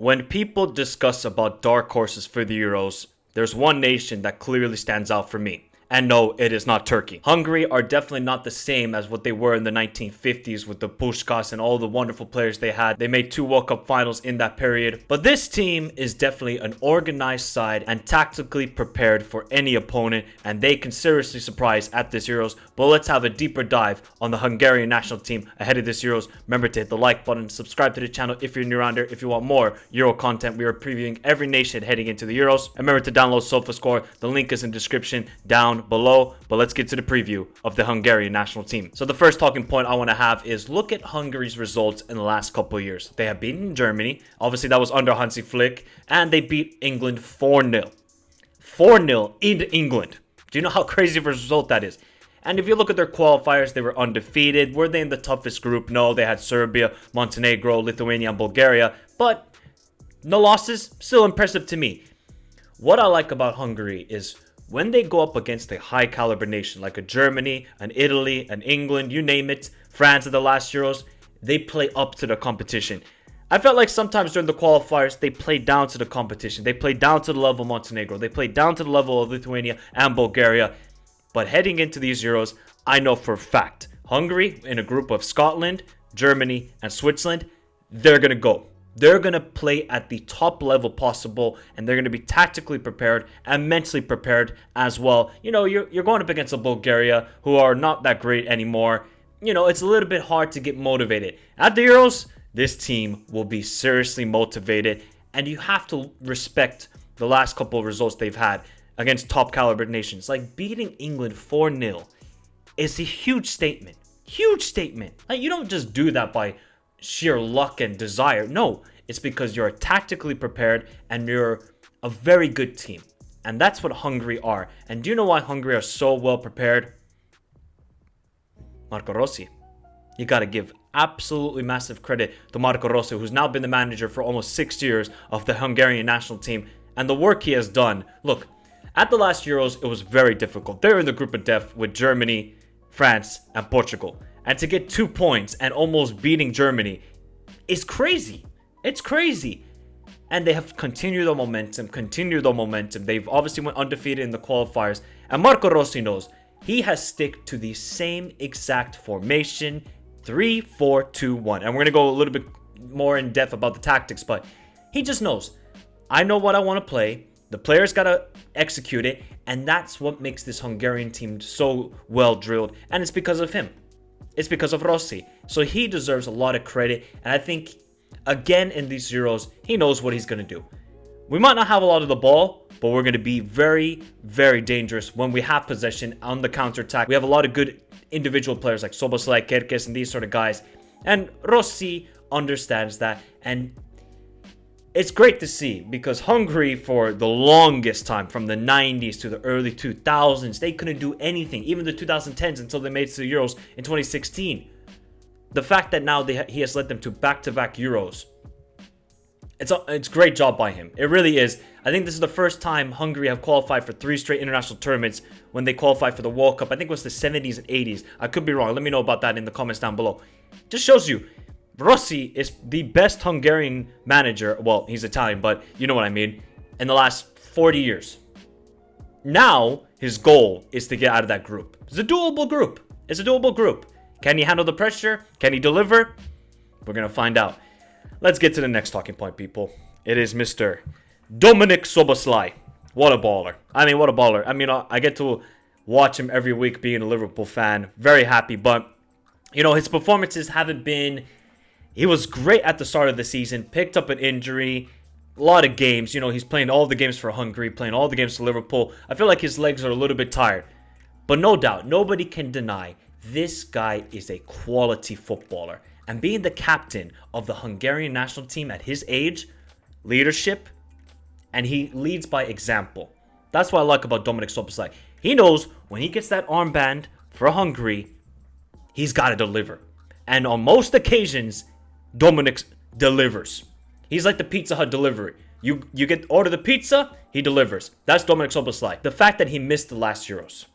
When people discuss about dark horses for the Euros, there's one nation that clearly stands out for me. And no, it is not Turkey. Hungary are definitely not the same as what they were in the 1950s with the Puskás and all the wonderful players they had. They made 2 World Cup finals in that period. But this team is definitely an organized side and tactically prepared for any opponent, and they can seriously surprise at this Euros. But let's have a deeper dive on the Hungarian national team ahead of this Euros. Remember to hit the like button, subscribe to the channel if you're new around here. If you want more Euro content, we are previewing every nation heading into the Euros. And remember to download SofaScore. The link is in the description down below. But let's get to the preview of the Hungarian national team. So the first talking point I want to have is look at Hungary's results in the last couple of years. They have beaten Germany. Obviously that was under Hansi Flick. And they beat England 4-0. 4-0 in England. Do you know how crazy of a result that is? And if you look at their qualifiers, they were undefeated. Were they in the toughest group? No, they had Serbia, Montenegro, Lithuania, and Bulgaria. But no losses, still impressive to me. What I like about Hungary is when they go up against a high caliber nation like a Germany, an Italy, an England, you name it, France at the last Euros, they play up to the competition. I felt like sometimes during the qualifiers, they played down to the competition. They played down to the level of Montenegro. They played down to the level of Lithuania and Bulgaria. But heading into these Euros, I know for a fact, Hungary in a group of Scotland, Germany, and Switzerland, they're going to go. They're going to play at the top level possible, and they're going to be tactically prepared and mentally prepared as well. You know, you're going up against a Bulgaria who are not that great anymore. You know, it's a little bit hard to get motivated. At the Euros, this team will be seriously motivated, and you have to respect the last couple of results they've had against top caliber nations. Like beating England 4-0 is a huge statement. Huge statement. Like, you don't just do that by sheer luck and desire. No, it's because you're tactically prepared and you're a very good team. And that's what Hungary are. And do you know why Hungary are so well prepared? Marco Rossi. You got to give absolutely massive credit to Marco Rossi, who's now been the manager for almost 6 years of the Hungarian national team. And the work he has done. Look, at the last Euros, it was very difficult. They're in the group of death with Germany, France, and Portugal. And to get 2 points and almost beating Germany is crazy. It's crazy. And they have continued the momentum. They've obviously went undefeated in the qualifiers. And Marco Rossi knows he has stick to the same exact formation, 3-4-2-1. And we're going to go a little bit more in depth about the tactics, but he just knows, I know what I want to play. The players got to execute it. And that's what makes this Hungarian team so well drilled. And it's because of him. It's because of Rossi. So he deserves a lot of credit. And I think, again, in these Euros, he knows what he's going to do. We might not have a lot of the ball, but we're going to be very, very dangerous when we have possession on the counterattack. We have a lot of good individual players like Szoboszlai, Kerkez, and these sort of guys. And Rossi understands that. And it's great to see, because Hungary, for the longest time, from the 90s to the early 2000s, they couldn't do anything, even the 2010s, until they made it to the Euros in 2016. The fact that now he has led them to back-to-back Euros, it's a great job by him. It really is. I think this is the first time Hungary have qualified for 3 straight international tournaments when they qualified for the World Cup. I think it was the 70s and 80s. I could be wrong. Let me know about that in the comments down below. Just shows you, Rossi is the best Hungarian manager. Well, he's Italian, but you know what I mean. In the last 40 years. Now, his goal is to get out of that group. It's a doable group. It's a doable group. Can he handle the pressure? Can he deliver? We're going to find out. Let's get to the next talking point, people. It is Mr. Dominik Szoboszlai. What a baller. I mean, what a baller. I mean, I get to watch him every week being a Liverpool fan. Very happy, but, you know, his performances haven't been... He was great at the start of the season, picked up an injury, a lot of games. You know, he's playing all the games for Hungary, playing all the games for Liverpool. I feel like his legs are a little bit tired. But no doubt, nobody can deny this guy is a quality footballer. And being the captain of the Hungarian national team at his age, leadership, and he leads by example. That's what I like about Dominik Szoboszlai. He knows when he gets that armband for Hungary, he's got to deliver. And on most occasions, Dominik delivers. He's like the Pizza Hut delivery. You order the pizza, he delivers. That's Dominik Szoboszlai. The fact that he missed the last Euros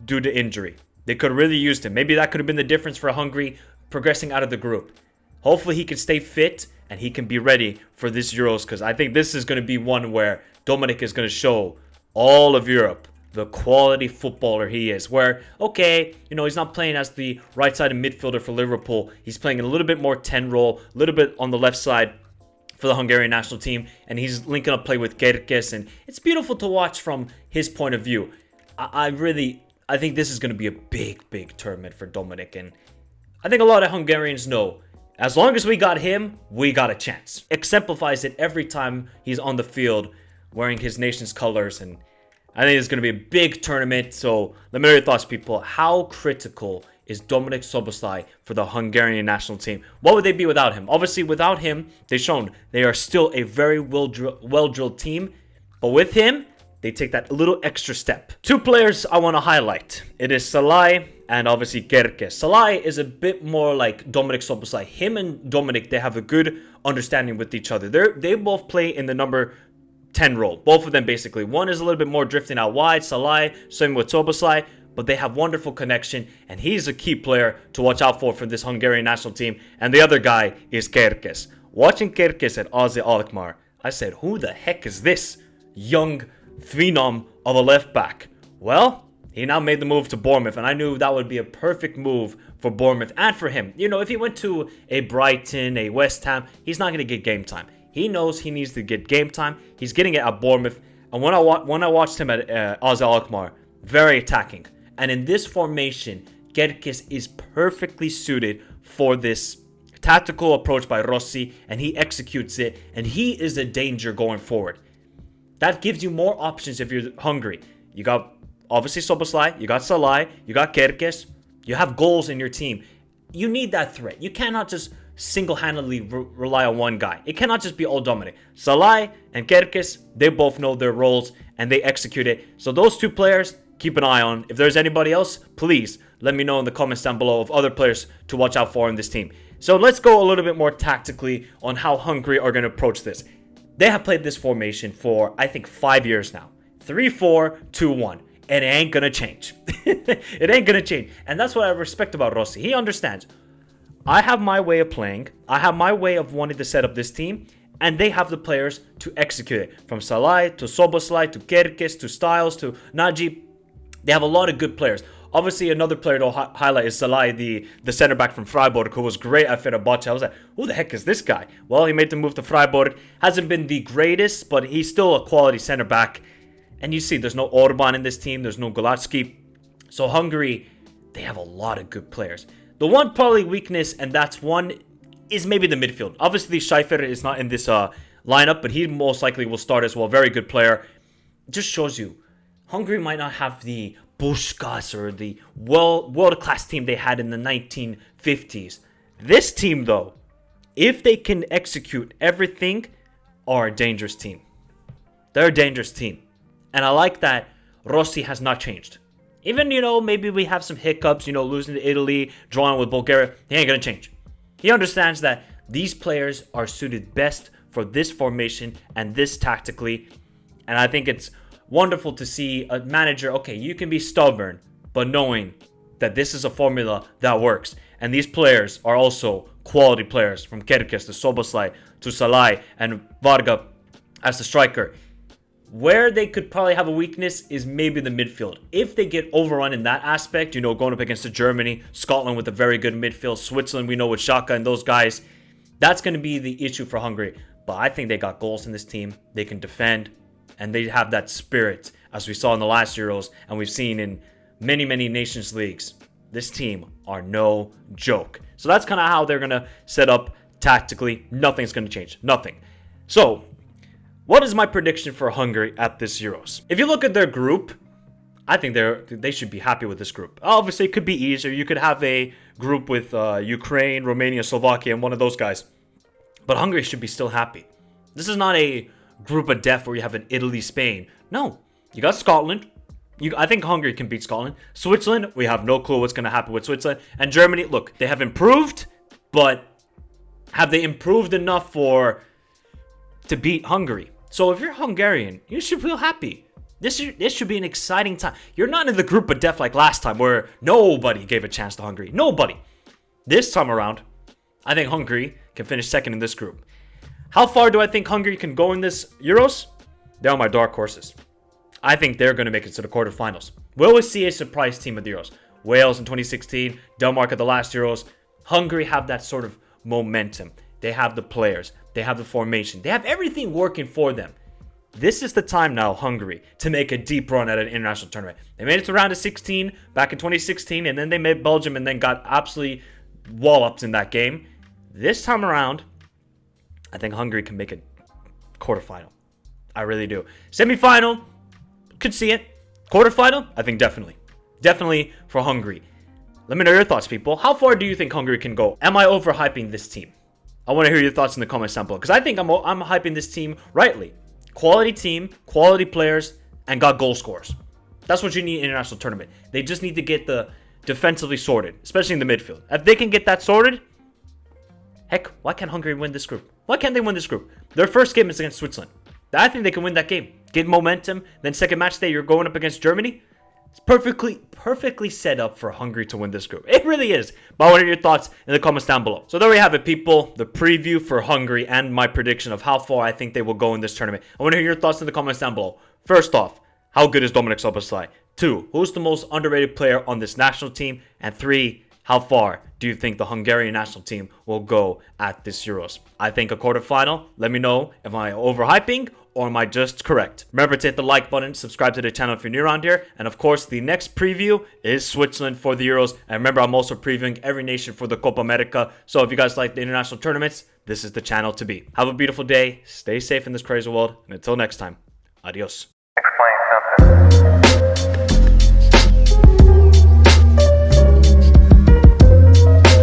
due to injury, they could have really used him. Maybe that could have been the difference for Hungary progressing out of the group. Hopefully he can stay fit and he can be ready for this Euros, because I think this is going to be one where Dominic is going to show all of Europe the quality footballer he is. Where, okay, he's not playing as the right-sided midfielder for Liverpool. He's playing a little bit more 10 role, a little bit on the left side for the Hungarian national team, and he's linking up play with Kerkez, and it's beautiful to watch from his point of view. I think this is going to be a big tournament for Dominic, and I think a lot of Hungarians know, as long as we got him, we got a chance. Exemplifies it every time he's on the field wearing his nation's colors, and I think it's going to be a big tournament. So let me know your thoughts, people. How critical is Dominik Szoboszlai for the Hungarian national team? What would they be without him? Obviously, without him, they've shown they are still a very well-drilled team. But with him, they take that little extra step. Two players I want to highlight. It is Szalai and obviously Kerkez. Szalai is a bit more like Dominik Szoboszlai. Him and Dominic, they have a good understanding with each other. They both play in the number 10 role. Both of them basically. One is a little bit more drifting out wide, Szalai, same with Szoboszlai, but they have wonderful connection, and he's a key player to watch out for this Hungarian national team. And the other guy is Kerkez. Watching Kerkez at AZ Alkmaar, I said, who the heck is this young phenom of a left back? Well, he now made the move to Bournemouth, and I knew that would be a perfect move for Bournemouth and for him. If he went to a Brighton, a West Ham, he's not going to get game time. He knows he needs to get game time. He's getting it at Bournemouth. And when I watched him at AZ Alkmaar, very attacking. And in this formation, Kerkez is perfectly suited for this tactical approach by Rossi, and he executes it, and he is a danger going forward. That gives you more options if you're Hungary. You got obviously Szoboszlai, you got Szalai, you got Kerkez. You have goals in your team. You need that threat. You cannot just single-handedly rely on one guy. It cannot just be all Dominic. Szalai and Kerkez, they both know their roles and they execute it. So those two players, keep an eye on. If there's anybody else, please let me know in the comments down below of other players to watch out for in this team. So let's go a little bit more tactically on how Hungary are going to approach this. They have played this formation for, I think, 5 years now. 3-4-2-1. And it ain't going to change. It ain't going to change. And that's what I respect about Rossi. He understands. I have my way of playing. I have my way of wanting to set up this team. And they have the players to execute it. From Szalai to Szoboszlai to Kerkez to Styles to Nagy. They have a lot of good players. Obviously, another player to highlight is Szalai, the center back from Freiburg, who was great at Fenerbahce. I was like, who the heck is this guy? Well, he made the move to Freiburg. Hasn't been the greatest, but he's still a quality center back. And you see, there's no Orban in this team. There's no Golatsky. So Hungary, they have a lot of good players. The one probably weakness, and that's one, is maybe the midfield. Obviously, Schäfer is not in this lineup, but he most likely will start as well. Very good player. It just shows you, Hungary might not have the Puskás or the world-class team they had in the 1950s. This team, though, if they can execute everything, are a dangerous team. They're a dangerous team. And I like that Rossi has not changed. Even, maybe we have some hiccups, losing to Italy, drawing with Bulgaria. He ain't going to change. He understands that these players are suited best for this formation and this tactically. And I think it's wonderful to see a manager, okay, you can be stubborn, but knowing that this is a formula that works. And these players are also quality players, from Kerkez to Szoboszlai to Szalai and Varga as the striker. Where they could probably have a weakness is maybe the midfield. If they get overrun in that aspect, going up against Germany, Scotland with a very good midfield, Switzerland, we know with Xhaka and those guys, that's going to be the issue for Hungary. But I think they got goals in this team. They can defend, and they have that spirit, as we saw in the last Euros, and we've seen in many, many Nations Leagues. This team are no joke. So that's kind of how they're going to set up tactically. Nothing's going to change. Nothing. So what is my prediction for Hungary at this Euros? If you look at their group, I think they should be happy with this group. Obviously, it could be easier. You could have a group with Ukraine, Romania, Slovakia, and one of those guys. But Hungary should be still happy. This is not a group of death where you have an Italy, Spain. No, you got Scotland. I think Hungary can beat Scotland. Switzerland, we have no clue what's going to happen with Switzerland. And Germany, look, they have improved, but have they improved enough to beat Hungary? So if you're Hungarian, you should feel happy. This should be an exciting time. You're not in the group of death like last time where nobody gave a chance to Hungary. Nobody. This time around, I think Hungary can finish second in this group. How far do I think Hungary can go in this Euros? They're on my dark horses. I think they're going to make it to the quarterfinals. We always see a surprise team at the Euros. Wales in 2016, Denmark at the last Euros. Hungary have that sort of momentum. They have the players. They have the formation. They have everything working for them. This is the time now, Hungary, to make a deep run at an international tournament. They made it to round of 16 back in 2016, and then they made Belgium and then got absolutely walloped in that game. This time around, I think Hungary can make a quarterfinal. I really do. Semi-final, could see it. Quarterfinal, I think definitely. Definitely for Hungary. Let me know your thoughts, people. How far do you think Hungary can go? Am I overhyping this team? I want to hear your thoughts in the comments down below, because I think I'm hyping this team rightly. Quality team, quality players, and got goal scorers. That's what you need in an international tournament. They just need to get the defensively sorted, especially in the midfield. If they can get that sorted, heck, why can't Hungary win this group? Why can't they win this group? Their first game is against Switzerland. I think they can win that game. Get momentum. Then second match day, you're going up against Germany. It's perfectly set up for Hungary to win this group. It really is. But I want to hear your thoughts in the comments down below. So there we have it, people. The preview for Hungary and my prediction of how far I think they will go in this tournament. I want to hear your thoughts in the comments down below. First off, how good is Dominik Szoboszlai? 2, who's the most underrated player on this national team? And 3, how far do you think the Hungarian national team will go at this Euros? I think a quarterfinal. Let me know if I'm overhyping or am I just correct. Remember to hit the like button, subscribe to the channel if you're new around here. And of course, the next preview is Switzerland for the Euros. And remember, I'm also previewing every nation for the Copa America. So if you guys like the international tournaments, this is the channel to be. Have a beautiful day. Stay safe in this crazy world. And until next time, adios.